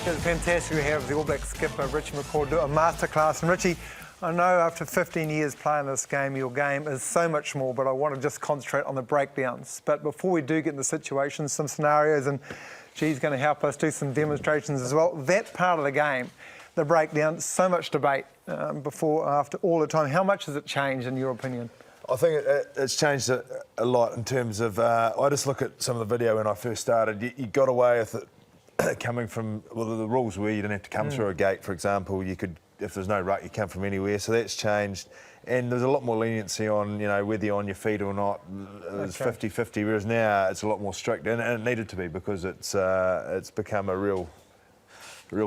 It's fantastic to have the All Black skipper, Richie McCaw, do a masterclass. And Richie, I know after 15 years playing this game, your game is so much more, but I want to just concentrate on the breakdowns. But before we do get in the situations, some scenarios, and G's going to help us do some demonstrations as well. That part of the game, the breakdown, so much debate before, after, all the time. How much has it changed in your opinion? I think it's changed a lot in terms of, I just look at some of the video when I first started. You got away with it coming from, well, the rules were you didn't have to come through a gate, for example. You could, if there's no ruck, you come from anywhere. So that's changed. And there's a lot more leniency on, you know, whether you're on your feet or not. It was 50-50, whereas now it's a lot more strict. And it needed to be because it's become a real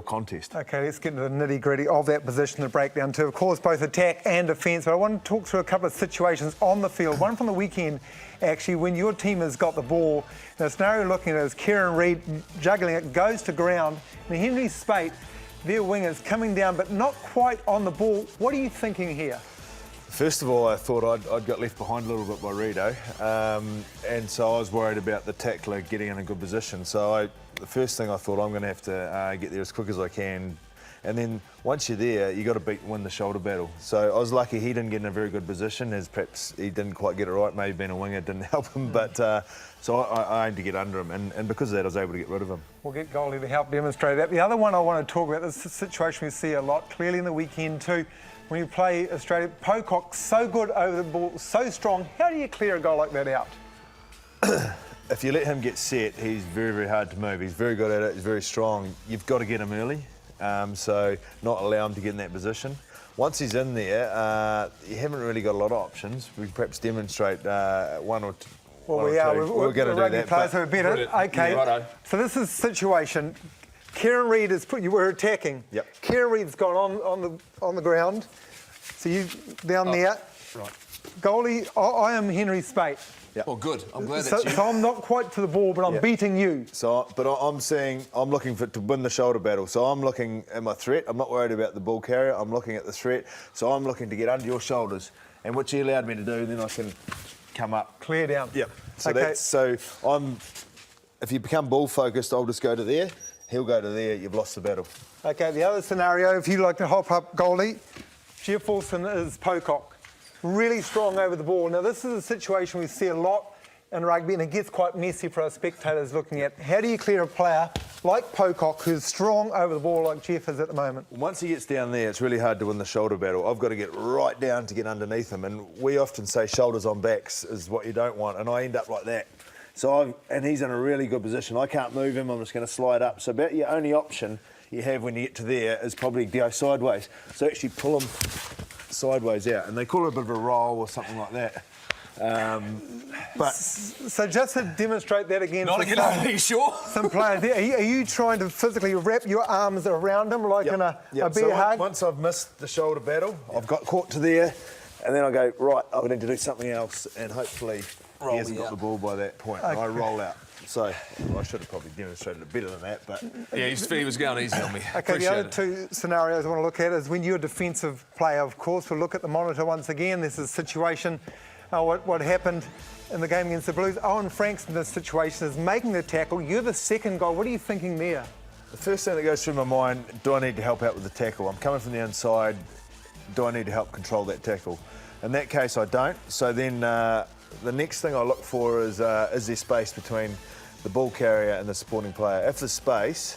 contest. Okay, let's get into the nitty-gritty of that position, the breakdown too. Of course, both attack and defence, but I want to talk through a couple of situations on the field. One from the weekend, actually, when your team has got the ball. The scenario looking at is Kieran Reid juggling it, goes to ground, and Henry Spate, their wingers, coming down, but not quite on the ball. What are you thinking here? First of all, I thought I'd got left behind a little bit by Rido, and so I was worried about the tackler getting in a good position. So the first thing I thought, I'm going to have to get there as quick as I can. And then once you're there, you got to win the shoulder battle. So I was lucky he didn't get in a very good position, as perhaps he didn't quite get it right. Maybe being a winger didn't help him, but so I aimed to get under him, and because of that, I was able to get rid of him. We'll get Goldie to help demonstrate that. The other one I want to talk about, this is a situation we see a lot, clearly in the weekend too. When you play Australia, Pocock, so good over the ball, so strong. How do you clear a goal like that out? If you let him get set, he's very, very hard to move. He's very good at it, he's very strong. You've got to get him early, so not allow him to get in that position. Once he's in there, you haven't really got a lot of options. We can perhaps demonstrate one or two. Well, we are. We're going to do that. Players who are better. Okay, yeah, so this is the situation. Kieran Reid is put. You were attacking. Yep. Kieran Reid's gone on the ground. So you down there. Right. Goalie, I am Henry Spate. Yep. Well, good. I'm glad that's you. So I'm not quite to the ball, but I'm beating you. So, but I'm saying I'm looking to win the shoulder battle. So I'm looking at my threat. I'm not worried about the ball carrier. I'm looking at the threat. So I'm looking to get under your shoulders, and what you allowed me to do, then I can come up, clear down. Yep. So okay. If you become ball focused, I'll just go to there. He'll go to there. You've lost the battle. Okay. The other scenario, if you like to hop up, goalie, Jeff Wilson is Pocock. Really strong over the ball. Now, this is a situation we see a lot in rugby, and it gets quite messy for our spectators looking at. How do you clear a player like Pocock, who's strong over the ball like Jeff is at the moment? Once he gets down there, it's really hard to win the shoulder battle. I've got to get right down to get underneath him, and we often say shoulders on backs is what you don't want, and I end up like that. And he's in a really good position. I can't move him, I'm just going to slide up. So about your only option you have when you get to there is probably go sideways. So actually pull him sideways out, and they call it a bit of a roll or something like that. So just to demonstrate that again, Not again, are you sure? Some players, are you trying to physically wrap your arms around him like in a bear hug? Once I've missed the shoulder battle, I've got caught to there, and then I go, right, I need to do something else, and hopefully he hasn't got the ball by that point, and I roll out. So I should have probably demonstrated it better than that, but... Yeah, he was going easy on me. Okay, the other two scenarios I want to look at is when you're a defensive player, of course. We'll look at the monitor once again. This is a situation, what happened in the game against the Blues. Owen Franks in this situation is making the tackle. You're the second goal. What are you thinking there? The first thing that goes through my mind, do I need to help out with the tackle? I'm coming from the inside. Do I need to help control that tackle? In that case, I don't. So then the next thing I look for is there space between the ball carrier and the supporting player. If there's space,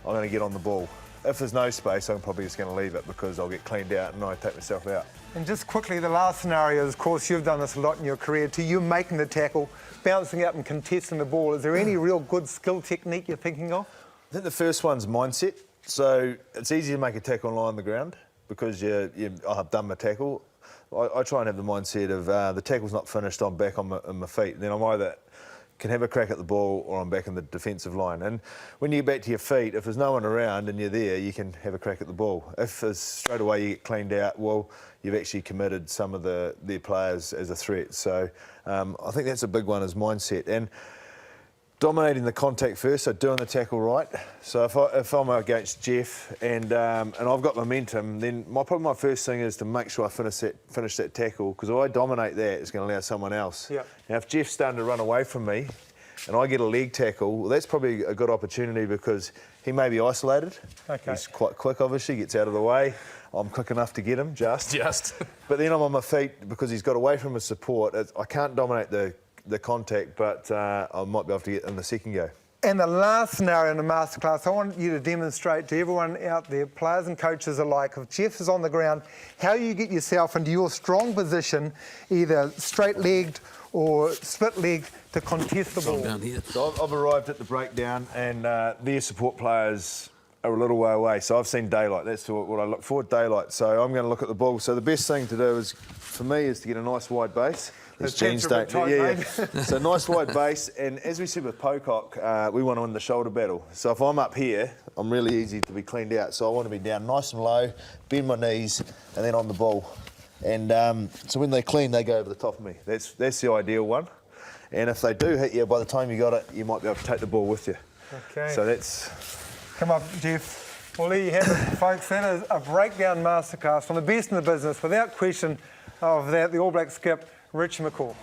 I'm going to get on the ball. If there's no space, I'm probably just going to leave it because I'll get cleaned out and I take myself out. And just quickly, the last scenario is, of course, you've done this a lot in your career too. You're making the tackle, bouncing up and contesting the ball. Is there any real good skill technique you're thinking of? I think the first one's mindset. So it's easy to make a tackle and lie on the ground because I've done my tackle. I try and have the mindset of the tackle's not finished, I'm back on my feet. And then I'm either can have a crack at the ball or I'm back in the defensive line. And when you get back to your feet, if there's no one around and you're there, you can have a crack at the ball. If straight away you get cleaned out, well, you've actually committed some of their players as a threat. So I think that's a big one, is mindset. And dominating the contact first, so doing the tackle right. So if I'm against Jeff and I've got momentum, then my first thing is to make sure I finish that tackle, because if I dominate that, it's going to allow someone else. Yep. Now, if Jeff's starting to run away from me, and I get a leg tackle, well, that's probably a good opportunity because he may be isolated. Okay. He's quite quick, obviously, gets out of the way. I'm quick enough to get him, just. But then I'm on my feet because he's got away from his support. I can't dominate the contact, but I might be able to get in the second go. And the last scenario in the masterclass, I want you to demonstrate to everyone out there, players and coaches alike, if Jeff is on the ground, how you get yourself into your strong position, either straight-legged or split-legged, to contest the ball. Down here. So I've arrived at the breakdown, and their support players are a little way away. So I've seen daylight. That's what I look for, daylight. So I'm going to look at the ball. So the best thing to do is, for me, is to get a nice wide base. As Jeans don't. Yeah. So nice wide base, and as we said with Pocock, we want to win the shoulder battle. So if I'm up here, I'm really easy to be cleaned out. So I want to be down nice and low, bend my knees, and then on the ball. And so when they clean, they go over the top of me. That's the ideal one. And if they do hit you, by the time you got it, you might be able to take the ball with you. Okay. So that's... Come up, Jeff. Well, there you have it, folks. That is a breakdown masterclass from the best in the business, without question of that, the All Black skip, Richie McCaw.